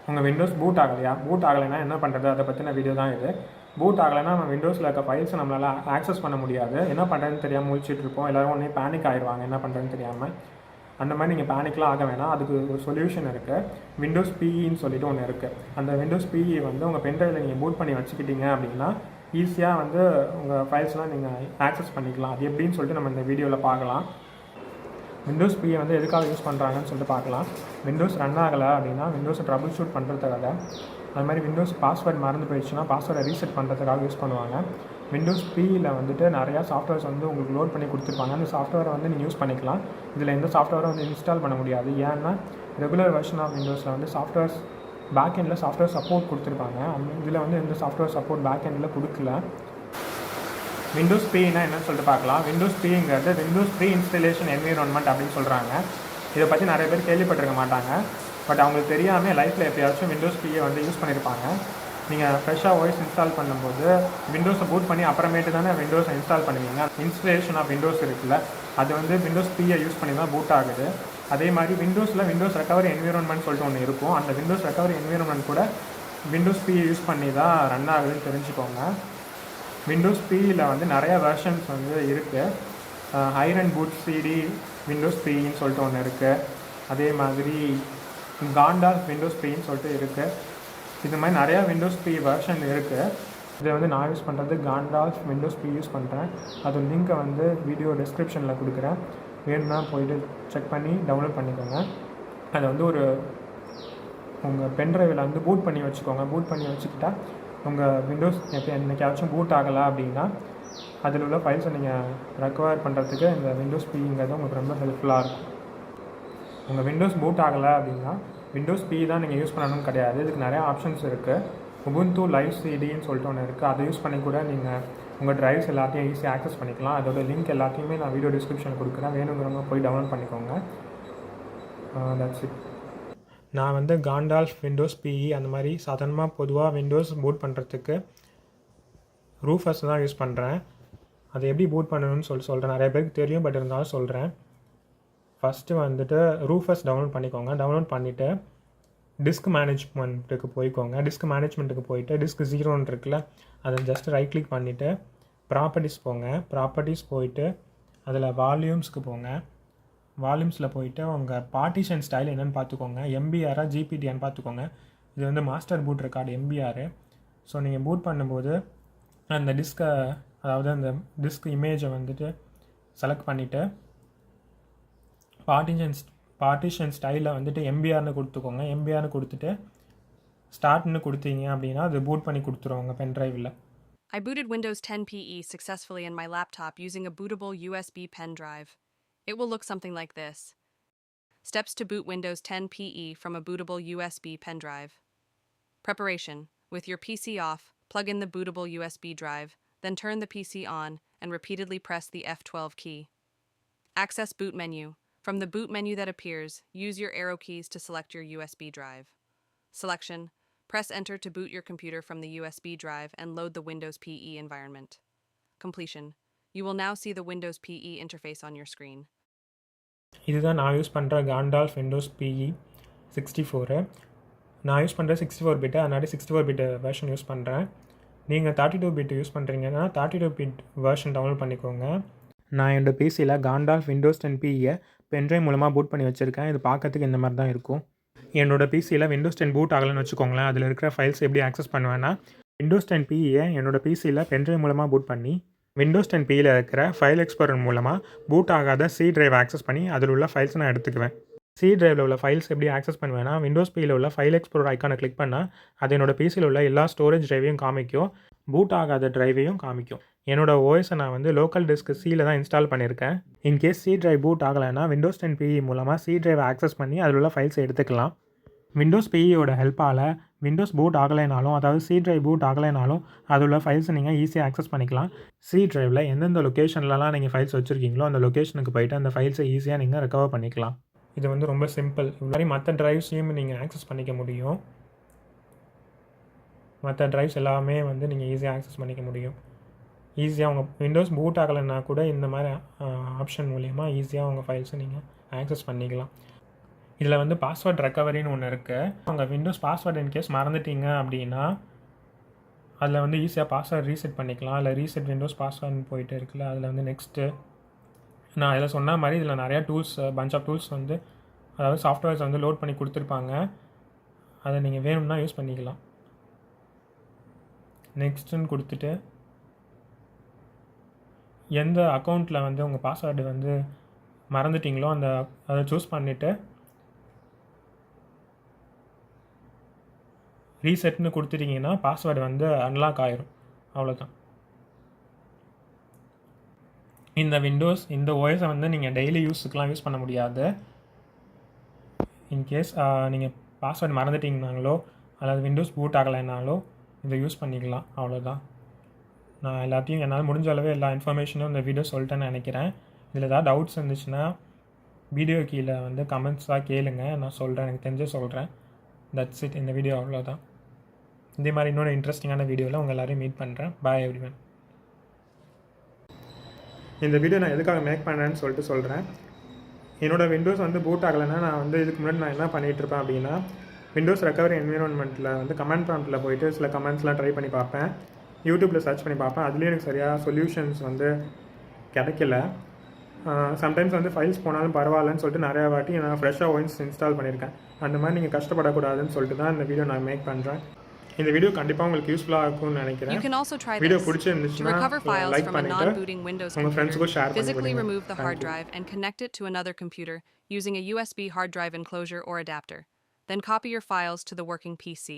உங்கள் Windows boot ஆகலையா? Boot ஆகலைன்னா என்ன பண்ணுறது, அதை பற்றின வீடியோ தான் இது. பூட் ஆகலைன்னா நம்ம விண்டோஸில் இருக்க ஃபைல்ஸை நம்மளால் ஆக்சஸ் பண்ண முடியாது. என்ன பண்ணுறதுன்னு தெரியாமல் முழிச்சிட்டு இருப்போம். எல்லோரும் ஒன்றே பேனிக் ஆகிடுவாங்க என்ன பண்ணுறதுன்னு தெரியாமல். அந்த மாதிரி நீங்கள் பேனிக்லாம் ஆக வேணாம். அதுக்கு ஒரு சொல்யூஷன் இருக்குது. விண்டோஸ் பிஇன்னு சொல்லிட்டு ஒன்று இருக்குது. அந்த விண்டோஸ் பிஇ வந்து உங்கள் பென்ட்ரைவில் நீங்கள் பூட் பண்ணி வச்சுக்கிட்டீங்க அப்படின்னா ஈஸியாக வந்து உங்கள் ஃபைல்ஸ்லாம் நீங்கள் ஆக்சஸ் பண்ணிக்கலாம். அது எப்படின்னு சொல்லிட்டு நம்ம இந்த வீடியோவில் பார்க்கலாம். விண்டோஸ் பிஏ வந்து எதுக்காக யூஸ் பண்ணுறாங்கன்னு சொல்லிட்டு பார்க்கலாம். விண்டோஸ் ரன் ஆகலை அப்படின்னா விண்டோஸை ட்ரபிள் ஷூட் பண்ணுறதுக்காக, அது மாதிரி விண்டோஸ் பாஸ்வேர்டு மறந்து போயிடுச்சுன்னா பாஸ்வேர்டை ரீசெட் பண்ணுறதுக்காக யூஸ் பண்ணுவாங்க. விண்டோஸ் பியில் வந்துட்டு நிறையா சாஃப்ட்வேர்ஸ் வந்து உங்களுக்கு லோட் பண்ணி கொடுத்துருப்பாங்க. அந்த சாஃப்ட்வேரை வந்து நீங்கள் யூஸ் பண்ணிக்கலாம். இதில் எந்த சாஃப்ட்வேரும் வந்து இன்ஸ்டால் பண்ண முடியாது. ஏன்னா ரெகுலர் வெர்ஷன் ஆஃப் விண்டோஸில் வந்து சாஃப்ட்வேர்ஸ் பேக் எண்டில் சாஃப்ட்வேர் சப்போர்ட் கொடுத்துருப்பாங்க. இதில் வந்து எந்த சாஃப்ட்வேர் சப்போர்ட் பேக் எண்டில் கொடுக்கல. விண்டோஸ் பின்னா என்னன்னு சொல்லிட்டு பார்க்கலாம். விண்டோஸ் பிங்கிறது விண்டோஸ் ப்ரீ இன்ஸ்டலேஷன் என்விரான்மெண்ட் அப்படின்னு சொல்கிறாங்க. இதை பற்றி நிறைய பேர் கேள்விப்பட்டிருக்க மாட்டாங்க. பட் அவங்களுக்கு தெரியாமல் லைஃப்பில் எப்பயாச்சும் விண்டோஸ் பியை வந்து யூஸ் பண்ணியிருப்பாங்க. நீங்கள் ஃப்ரெஷ்ஷாக ஓஎஸ் இன்ஸ்டால் பண்ணும்போது விண்டோஸை பூட் பண்ணி அப்புறமேட்டு தானே விண்டோஸை இன்ஸ்டால் பண்ணுவீங்க. இன்ஸ்டலேஷன் ஆஃப் விண்டோஸ் இருக்குல்ல, அது வந்து விண்டோஸ் பியை யூஸ் பண்ணி தான் பூட் ஆகுது. அதே மாதிரி விண்டோஸில் விண்டோஸ் ரெக்கவரி என்விரான்மெண்ட் சொல்லிட்டு ஒன்று இருக்கும். அந்த விண்டோஸ் ரெக்கவரி என்விரான்மெண்ட் கூட விண்டோஸ் பியை யூஸ் பண்ணி தான் ரன் ஆகுதுன்னு தெரிஞ்சுக்கோங்க. விண்டோஸ் பியில் வந்து நிறையா வெர்ஷன்ஸ் வந்து இருக்குது. ஹைர் அண்ட் பூட் சிடி விண்டோஸ் பின்னு சொல்லிட்டு ஒன்று இருக்குது. அதே மாதிரி காண்டால்ஃப் விண்டோஸ் பின்னு சொல்லிட்டு இருக்குது. இது மாதிரி நிறையா விண்டோஸ் பி வெர்ஷன் இருக்குது. இதை வந்து நான் யூஸ் பண்ணுறது காண்டால்ஃப் விண்டோஸ் பி யூஸ் பண்ணுறேன். அது லிங்க்கை வந்து வீடியோ டிஸ்கிரிப்ஷனில் கொடுக்குறேன். வேணும்னா போய்ட்டு செக் பண்ணி டவுன்லோட் பண்ணிக்கோங்க. அதை வந்து ஒரு உங்கள் பென்ட்ரைவில் வந்து பூட் பண்ணி வச்சுக்கோங்க. பூட் பண்ணி வச்சுக்கிட்டா உங்கள் விண்டோஸ் என்னைக்காச்சும் பூட் ஆகலை அப்படின்னா அதில் உள்ள ஃபைல்ஸை நீங்கள் ரெக்கவர் பண்ணுறதுக்கு இந்த விண்டோஸ் பிங்கிறது உங்களுக்கு ரொம்ப ஹெல்ப்ஃபுல்லாக இருக்கும். உங்கள் விண்டோஸ் பூட் ஆகலை அப்படின்னா விண்டோஸ் பி தான் நீங்கள் யூஸ் பண்ணணும்னு கிடையாது. இதுக்கு நிறையா ஆப்ஷன்ஸ் இருக்குது. உபுண்டு லைவ் சிடின்னு சொல்லிட்டு ஒன்று இருக்குது. அதை யூஸ் பண்ணி கூட நீங்கள் உங்கள் ட்ரைவ்ஸ் எல்லாத்தையும் ஈஸியாக ஆக்சஸ் பண்ணிக்கலாம். அதோட லிங்க் எல்லாத்தையுமே நான் வீடியோ டிஸ்கிரிப்ஷனில் கொடுக்குறேன். வேணுங்கிறவங்க போய் டவுன்லோட் பண்ணிக்கோங்க. That's it. நான் வந்து காண்டால்ஃப் விண்டோஸ் பிஇ அந்த மாதிரி சாதாரணமாக பொதுவாக விண்டோஸ் பூட் பண்ணுறதுக்கு ரூஃபஸ் தான் யூஸ் பண்ணுறேன். அதை எப்படி பூட் பண்ணணும்னு சொல்கிறேன். நிறைய பேருக்கு தெரியும், பட் இருந்தாலும் சொல்கிறேன். ஃபஸ்ட்டு வந்துட்டு ரூஃபஸ் டவுன்லோட் பண்ணிக்கோங்க. டவுன்லோட் பண்ணிவிட்டு டிஸ்க் மேனேஜ்மெண்ட்டுக்கு போய்க்கோங்க. டிஸ்க் மேனேஜ்மெண்ட்டுக்கு போயிட்டு டிஸ்க் 0 இருக்குல்ல, அதை ஜஸ்ட் ரைட் கிளிக் பண்ணிவிட்டு ப்ராப்பர்ட்டிஸ் போங்க. ப்ராப்பர்ட்டிஸ் போயிட்டு அதில் வால்யூம்ஸ்க்கு போங்க. வால்யூம்ஸில் போயிட்டு உங்கள் பார்ட்டிஷன் ஸ்டைல் என்னென்னு பார்த்துக்கோங்க. எம்பிஆரா ஜிபிடியான்னு பார்த்துக்கோங்க. இது வந்து master boot record MBR. So நீங்கள் பூட் பண்ணும்போது அந்த டிஸ்கை, அதாவது அந்த டிஸ்க் இமேஜை வந்துட்டு செலக்ட் பண்ணிவிட்டு பார்ட்டிஷன் ஸ்டைலில் வந்துட்டு எம்பிஆர்னு கொடுத்துக்கோங்க. எம்பிஆர்னு கொடுத்துட்டு ஸ்டார்ட்னு கொடுத்தீங்க அப்படின்னா அது பூட் பண்ணி கொடுத்துருவாங்க pen ட்ரைவில். I booted Windows 10 PE successfully in my laptop using a bootable USB pen drive. It will look something like this. Steps to boot Windows 10 PE from a bootable USB pen drive. Preparation. With your PC off, plug in the bootable USB drive, then turn the PC on and repeatedly press the F12 key. Access boot menu. From the boot menu that appears, use your arrow keys to select your USB drive. Selection. Press enter to boot your computer from the USB drive and load the Windows PE environment. Completion. You will now see the Windows PE interface on your screen. இதுதான் நான் use பண்ணுற Gandalf Windows BE 64. நான் use பண்ணுற 64 பிட்டு, அதனால 64 பிட்டு version use பண்ணுறேன். நீங்கள் 32 bit use பண்ணுறீங்கன்னா 32 bit version download பண்ணிக்கோங்க. நான் என்னோடய பிசியில் காண்டால்ஃப் விண்டோஸ் 10 பிஇயை பென்ட்ரைவ் மூலமாக பூட் பண்ணி வச்சுருக்கேன். இது பார்க்கறதுக்கு இந்த மாதிரி தான் இருக்கும். என்னோடய பிசியில் விண்டோஸ் 10 பூட் ஆகலைன்னு வச்சுக்கோங்களேன். அதில் இருக்கிற ஃபைல்ஸ் எப்படி ஆக்சஸ் பண்ணுவேன்னா, விண்டோஸ் 10 பிஇயை என்னோடய பிசியில் பென்ட்ரைவ் மூலமாக பூட் பண்ணி விண்டோஸ் 10 பியில் இருக்கிற ஃபைல் எக்ஸ்ப்ளோரர் மூலமாக பூட் ஆகாத சி டிரைவ் ஆக்சஸ் பண்ணி அதில் உள்ள ஃபைல்ஸ் நான் எடுத்துக்குவேன். சி டிரைவில் உள்ள ஃபைல்ஸ் எப்படி ஆக்சஸ் பண்ணுவேன்னா, விண்டோஸ் பியில் உள்ள ஃபைல் எக்ஸ்ப்ளோரர் ஐக்கானை கிளிக் பண்ணால் அது என்னோடய பிசியில் உள்ள எல்லா ஸ்டோரேஜ் டிரைவையும் காமிக்கும், பூட் ஆகாத டிரைவையும் காமிக்கும். என்னோடய ஓஎஸை நான் வந்து லோக்கல் டிஸ்க் சியில் தான் இன்ஸ்டால் பண்ணியிருக்கேன். இன்கேஸ் சி டிரைவ் பூட் ஆகலைன்னா விண்டோஸ் 10 பிஇ மூலமாக சி டிரைவை ஆக்சஸ் பண்ணி அதில் உள்ள ஃபைல்ஸை எடுத்துக்கலாம். விண்டோஸ் பிஇயோட ஹெல்ப்பால் விண்டோஸ் பூட் ஆகலைனாலும், அதாவது சி டிரைவ் பூட் ஆகலைனாலும் அதில் உள்ள ஃபைல்ஸை நீங்கள் ஈஸியாக ஆக்சஸ் பண்ணிக்கலாம். சி டிரைவில் எந்தெந்த லொக்கேஷன்லலாம் நீங்கள் ஃபைல்ஸ் வச்சுருக்கீங்களோ அந்த லொக்கேஷனுக்கு போய்ட்டு அந்த ஃபைல்ஸை ஈஸியாக நீங்கள் ரெக்கவர் பண்ணிக்கலாம். இது வந்து ரொம்ப சிம்பிள். இது மாதிரி மற்ற ட்ரைவ்ஸையும் நீங்கள் ஆக்சஸ் பண்ணிக்க முடியும். மற்ற ட்ரைவ்ஸ் எல்லாமே வந்து நீங்கள் ஈஸியாக ஆக்சஸ் பண்ணிக்க முடியும். ஈஸியாக உங்கள் விண்டோஸ் பூட் ஆகலைன்னா கூட இந்த மாதிரி ஆப்ஷன் மூலிமா ஈஸியாக உங்கள் ஃபைல்ஸை நீங்கள் ஆக்சஸ் பண்ணிக்கலாம். இதில் வந்து பாஸ்வேர்ட் ரெக்கவரின்னு ஒன்று இருக்குது. உங்கள் விண்டோஸ் பாஸ்வேர்டு இன்கேஸ் மறந்துட்டீங்க அப்படின்னா அதில் வந்து ஈஸியாக பாஸ்வேர்டு ரீசெட் பண்ணிக்கலாம். இல்லை ரீசெட் விண்டோஸ் பாஸ்வேர்டுன்னு போயிட்டு இருக்குல்ல, அதில் வந்து நெக்ஸ்ட்டு நான் இதில் சொன்ன மாதிரி இதில் நிறையா டூல்ஸ் பஞ்ச் ஆஃப் டூல்ஸ் வந்து அதாவது சாஃப்ட்வேர்ஸ் வந்து லோட் பண்ணி கொடுத்துருப்பாங்க. அதை நீங்கள் வேணும்னா யூஸ் பண்ணிக்கலாம். நெக்ஸ்ட்டுன்னு கொடுத்துட்டு எந்த அக்கௌண்ட்டில் வந்து உங்கள் பாஸ்வேர்டு வந்து மறந்துட்டிங்களோ அதை சூஸ் பண்ணிவிட்டு ரீசெட்னு கொடுத்துட்டிங்கன்னா பாஸ்வேர்டு வந்து அன்லாக் ஆயிரும். அவ்வளோதான். இந்த விண்டோஸ் இந்த ஓஎஸை வந்து நீங்கள் டெய்லி யூஸுக்கெலாம் யூஸ் பண்ண முடியாது. இன்கேஸ் நீங்கள் பாஸ்வேர்டு மறந்துட்டிங்கனாங்களோ அல்லது விண்டோஸ் பூட் ஆகலைனாலோ இதை யூஸ் பண்ணிக்கலாம். அவ்வளோதான். நான் எல்லாத்தையும் என்னால் முடிஞ்ச அளவு எல்லா இன்ஃபர்மேஷனும் இந்த வீடியோ சொல்லிட்டேன்னு நினைக்கிறேன். இதில் ஏதாவது டவுட்ஸ் இருந்துச்சுன்னா வீடியோ கீழே வந்து கமெண்ட்ஸாக கேளுங்க, நான் சொல்கிறேன், எனக்கு தெரிஞ்சு சொல்கிறேன். That's it. இந்த வீடியோ அவ்வளோதான். இதே மாதிரி இன்னொரு இன்ட்ரெஸ்டிங்கான வீடியோவில் உங்கள் எல்லோரையும் மீட் பண்ணுறேன். பாய் எவ்ரிவன். இந்த வீடியோ நான் எதுக்காக மேக் பண்ணுறேன்னு சொல்கிறேன். என்னோடய விண்டோஸ் வந்து பூட் ஆகலைன்னா நான் வந்து இதுக்கு முன்னாடி நான் என்ன பண்ணிகிட்ருப்பேன் அப்படின்னா விண்டோஸ் ரெக்கவரி என்விரான்மெண்ட்டில் வந்து கமெண்ட் ப்ராம்ப்ட்டில் போயிட்டு சில கமெண்ட்ஸ்லாம் ட்ரை பண்ணி பார்ப்பேன். யூடியூப்பில் சர்ச் பண்ணி பார்ப்பேன். அதுலேயும் எனக்கு சரியாக சொல்யூஷன்ஸ் வந்து கிடைக்கல. சம்டைம்ஸ் வந்து ஃபைல்ஸ் போனாலும் பரவாயில்லன்னு சொல்லிட்டு நிறையா வாட்டி நான் ஃப்ரெஷ்ஷாக OS இன்ஸ்டால் பண்ணியிருக்கேன். அந்த மாதிரி நீங்கள் கஷ்டப்படக்கூடாதுன்னு சொல்லிட்டு தான் இந்த வீடியோ நான் மேக் பண்ணுறேன். இந்த வீடியோ கண்டிப்பாக உங்களுக்கு யூஸ்ஃபுல்லாக இருக்கும்னு நினைக்கிறேன். You can also try video this. To பிடிச்சிருந்துச்சுன்னா recover files like from a பண்ணிவிட்டு non-booting Windows உங்கள் ஃப்ரெண்ட்ஸுக்கும் computer, ஷேர் பண்ணி physically விடுங்க. remove the hard Thank you. drive and connect it to another computer using a USB hard drive enclosure or adapter. Then copy your files to the working PC.